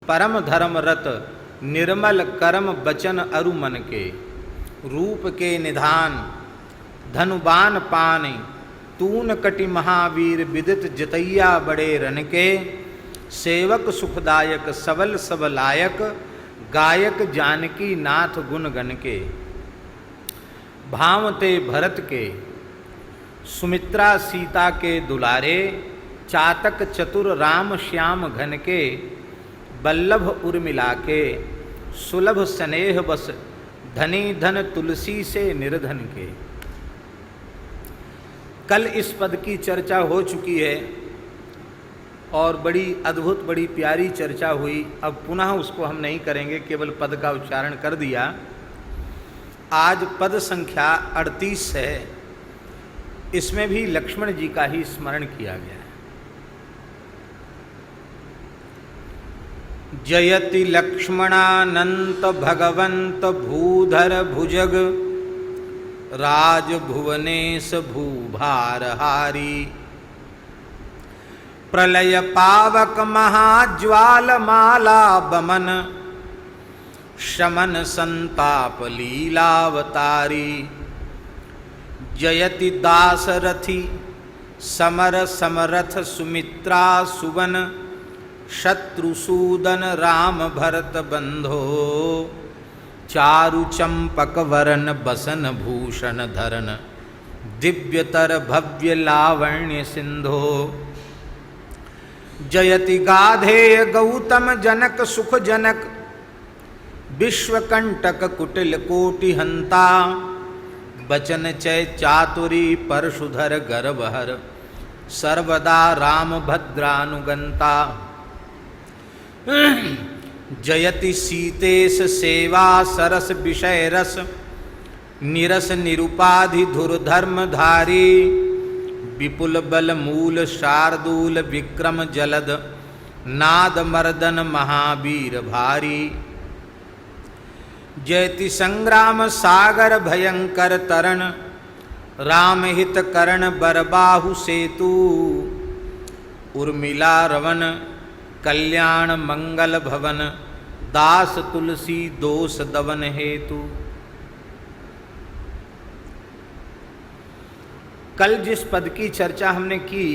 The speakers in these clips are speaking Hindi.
परम धर्म रत निर्मल करम बचन अरु मन के, रूप के निधान धनुबान पान तून कटि महावीर विदित जितैया बड़े रन के, सेवक सुखदायक सबल सब लायक गायक जानकी नाथ गुण गण के, भावते भरत के सुमित्रा सीता के दुलारे, चातक चतुर राम श्याम घन के, बल्लभ उर्मिला के सुलभ स्नेह बस धनी धन तुलसी से निर्धन के। कल इस पद की चर्चा हो चुकी है और बड़ी अद्भुत बड़ी प्यारी चर्चा हुई। अब पुनः उसको हम नहीं करेंगे, केवल पद का उच्चारण कर दिया। आज पद संख्या 38 है, इसमें भी लक्ष्मण जी का ही स्मरण किया गया है। जयति लक्ष्मणानंत भगवंत भूधर भुजग, राजभुवनेश भूभारहारी, प्रलय पावक महाज्वाल माला बमन, शमन संताप लीलावतारी, जयति दासरथी समर समरथ सुमित्रा सुवन, शत्रुसूदन राम भरत बंधो, चारु चंपक वरन बसन भूषण धरन, दिव्यतर भव्य लावण्य सिंधो, जयति गाधेय गौतम जनक सुख जनक, विश्वकंटक कुटिल कोटि हंता, बचन चय चातुरी परशुधर गर्भहर, सर्वदा राम भद्रानुगंता, जयति सीतेश सेवा सरस विषय रस, निरस निरुपाधि धुर धर्मधारी, विपुल बल मूल शार्दूल विक्रम जलद, नाद मर्दन महावीर भारी, जयति संग्राम सागर भयंकर तरण, राम हित करण बरबाहु सेतु, उर्मिला रवन कल्याण मंगल भवन, दास तुलसी दोष दवन हेतु। कल जिस पद की चर्चा हमने की,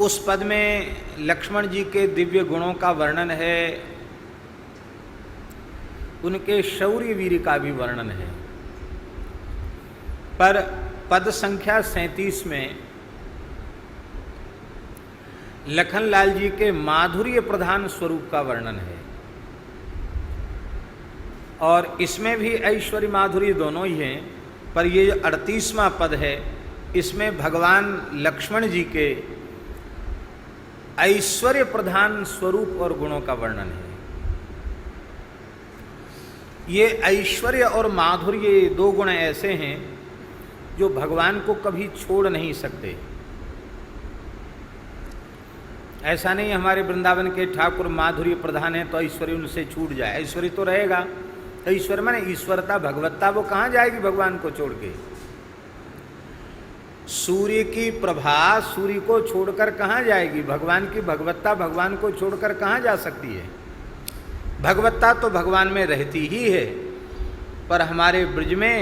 उस पद में लक्ष्मण जी के दिव्य गुणों का वर्णन है, उनके शौर्य वीर का भी वर्णन है। पर पद संख्या 37 में लखनलाल जी के माधुर्य प्रधान स्वरूप का वर्णन है, और इसमें भी ऐश्वर्य माधुर्य दोनों ही हैं। पर ये जो 38वां पद है, इसमें भगवान लक्ष्मण जी के ऐश्वर्य प्रधान स्वरूप और गुणों का वर्णन है। ये ऐश्वर्य और माधुर्य दो गुण ऐसे हैं जो भगवान को कभी छोड़ नहीं सकते। ऐसा नहीं हमारे वृंदावन के ठाकुर माधुर्य प्रधान है तो ऐश्वर्य उनसे छूट जाए, ऐश्वर्य तो रहेगा। ऐश्वर्य माने ईश्वरता भगवत्ता, वो कहाँ जाएगी भगवान को छोड़ के। सूर्य की प्रभा सूर्य को छोड़कर कहाँ जाएगी, भगवान की भगवत्ता भगवान को छोड़कर कहाँ जा सकती है। भगवत्ता तो भगवान में रहती ही है, पर हमारे ब्रज में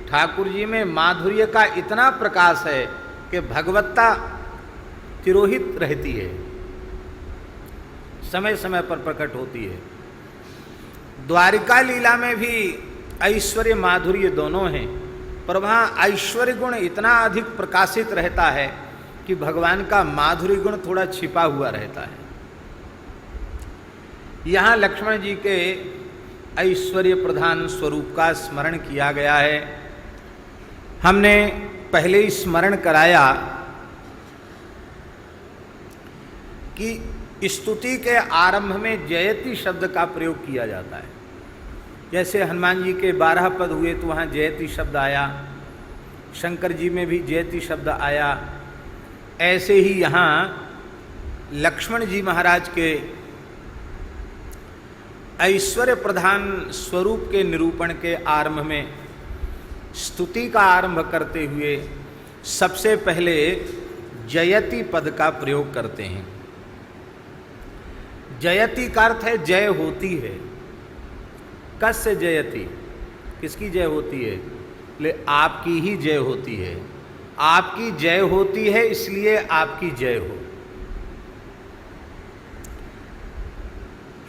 ठाकुर जी में माधुर्य का इतना प्रकाश है कि भगवत्ता तिरोहित रहती है, समय समय पर प्रकट होती है। द्वारिका लीला में भी ऐश्वर्य माधुर्य दोनों हैं, पर वहाँ ऐश्वर्य गुण इतना अधिक प्रकाशित रहता है कि भगवान का माधुर्य गुण थोड़ा छिपा हुआ रहता है। यहाँ लक्ष्मण जी के ऐश्वर्य प्रधान स्वरूप का स्मरण किया गया है। हमने पहले ही स्मरण कराया कि स्तुति के आरंभ में जयति शब्द का प्रयोग किया जाता है। जैसे हनुमान जी के 12 पद हुए तो वहाँ जयति शब्द आया, शंकर जी में भी जयति शब्द आया। ऐसे ही यहाँ लक्ष्मण जी महाराज के ऐश्वर्य प्रधान स्वरूप के निरूपण के आरंभ में स्तुति का आरंभ करते हुए सबसे पहले जयति पद का प्रयोग करते हैं। जयति का अर्थ है जय होती है। कस्य जयति, किसकी जय होती है? ले आपकी ही जय होती है। आपकी जय होती है इसलिए आपकी जय हो।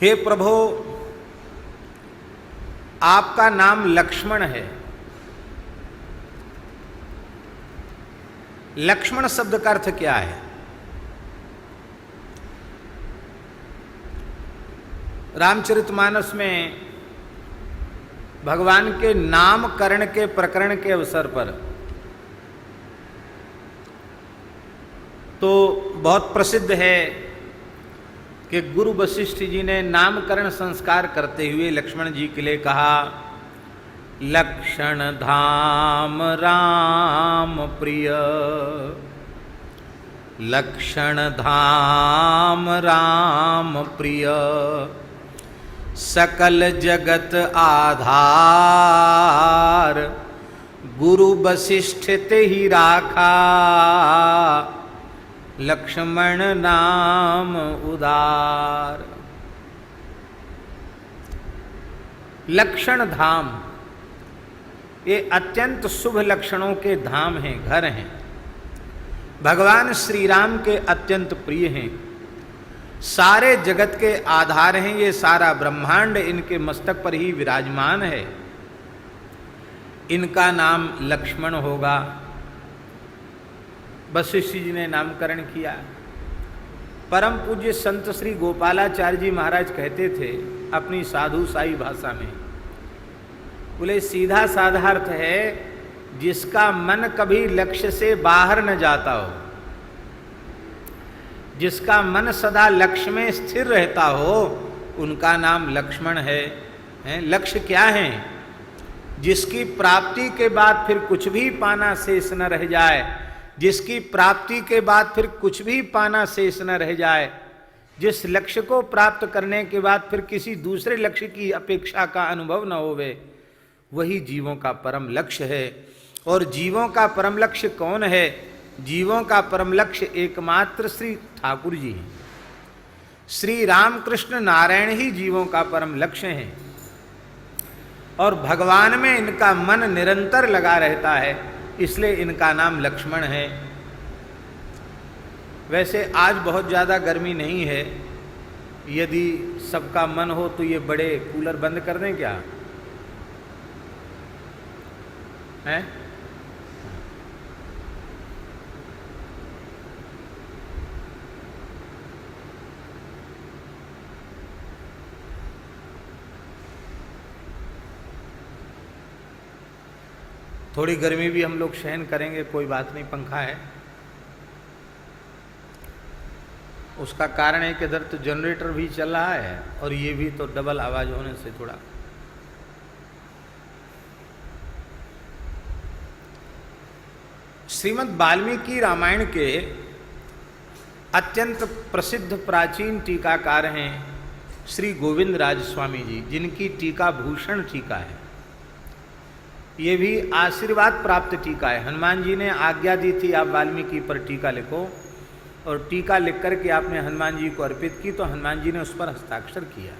हे प्रभु, आपका नाम लक्ष्मण है। लक्ष्मण शब्द का अर्थ क्या है? रामचरितमानस में भगवान के नामकरण के प्रकरण के अवसर पर तो बहुत प्रसिद्ध है कि गुरु वशिष्ठ जी ने नामकरण संस्कार करते हुए लक्ष्मण जी के लिए कहा, लक्षण धाम राम प्रिय, लक्षण धाम राम प्रिय, सकल जगत आधार, गुरु वशिष्ठ ते ही राखा, लक्ष्मण नाम उदार। लक्षण धाम ये अत्यंत शुभ लक्षणों के धाम हैं, घर हैं। भगवान श्री राम के अत्यंत प्रिय हैं, सारे जगत के आधार हैं। ये सारा ब्रह्मांड इनके मस्तक पर ही विराजमान है। इनका नाम लक्ष्मण होगा। वशिष्ठ जी ने नामकरण किया। परम पूज्य संत श्री गोपालाचार्य जी महाराज कहते थे अपनी साधु साई भाषा में, बोले सीधा साधा अर्थ है जिसका मन कभी लक्ष्य से बाहर न जाता हो, जिसका मन सदा लक्ष्य में स्थिर रहता हो, उनका नाम लक्ष्मण है। लक्ष्य क्या है? जिसकी प्राप्ति के बाद फिर कुछ भी पाना शेष न रह जाए, जिसकी प्राप्ति के बाद फिर कुछ भी पाना शेष न रह जाए, जिस लक्ष्य को प्राप्त करने के बाद फिर किसी दूसरे लक्ष्य की अपेक्षा का अनुभव न होवे, वही जीवों का परम लक्ष्य है। और जीवों का परम लक्ष्य कौन है? जीवों का परम लक्ष्य एकमात्र श्री ठाकुर जी हैं। श्री रामकृष्ण नारायण ही जीवों का परम लक्ष्य है और भगवान में इनका मन निरंतर लगा रहता है, इसलिए इनका नाम लक्ष्मण है। वैसे आज बहुत ज़्यादा गर्मी नहीं है, यदि सबका मन हो तो ये बड़े कूलर बंद कर दें क्या? हैं? थोड़ी गर्मी भी हम लोग सहन करेंगे, कोई बात नहीं, पंखा है। उसका कारण है कि इधर तो जनरेटर भी चल रहा है और ये भी तो डबल आवाज होने से थोड़ा। श्रीमद् वाल्मीकि रामायण के अत्यंत प्रसिद्ध प्राचीन टीकाकार हैं श्री गोविंद राज स्वामी जी, जिनकी टीका भूषण टीका है। ये भी आशीर्वाद प्राप्त टीका है। हनुमान जी ने आज्ञा दी थी आप वाल्मीकि पर टीका लिखो, और टीका लिख करके आपने हनुमान जी को अर्पित की तो हनुमान जी ने उस पर हस्ताक्षर किया।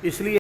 इसलिए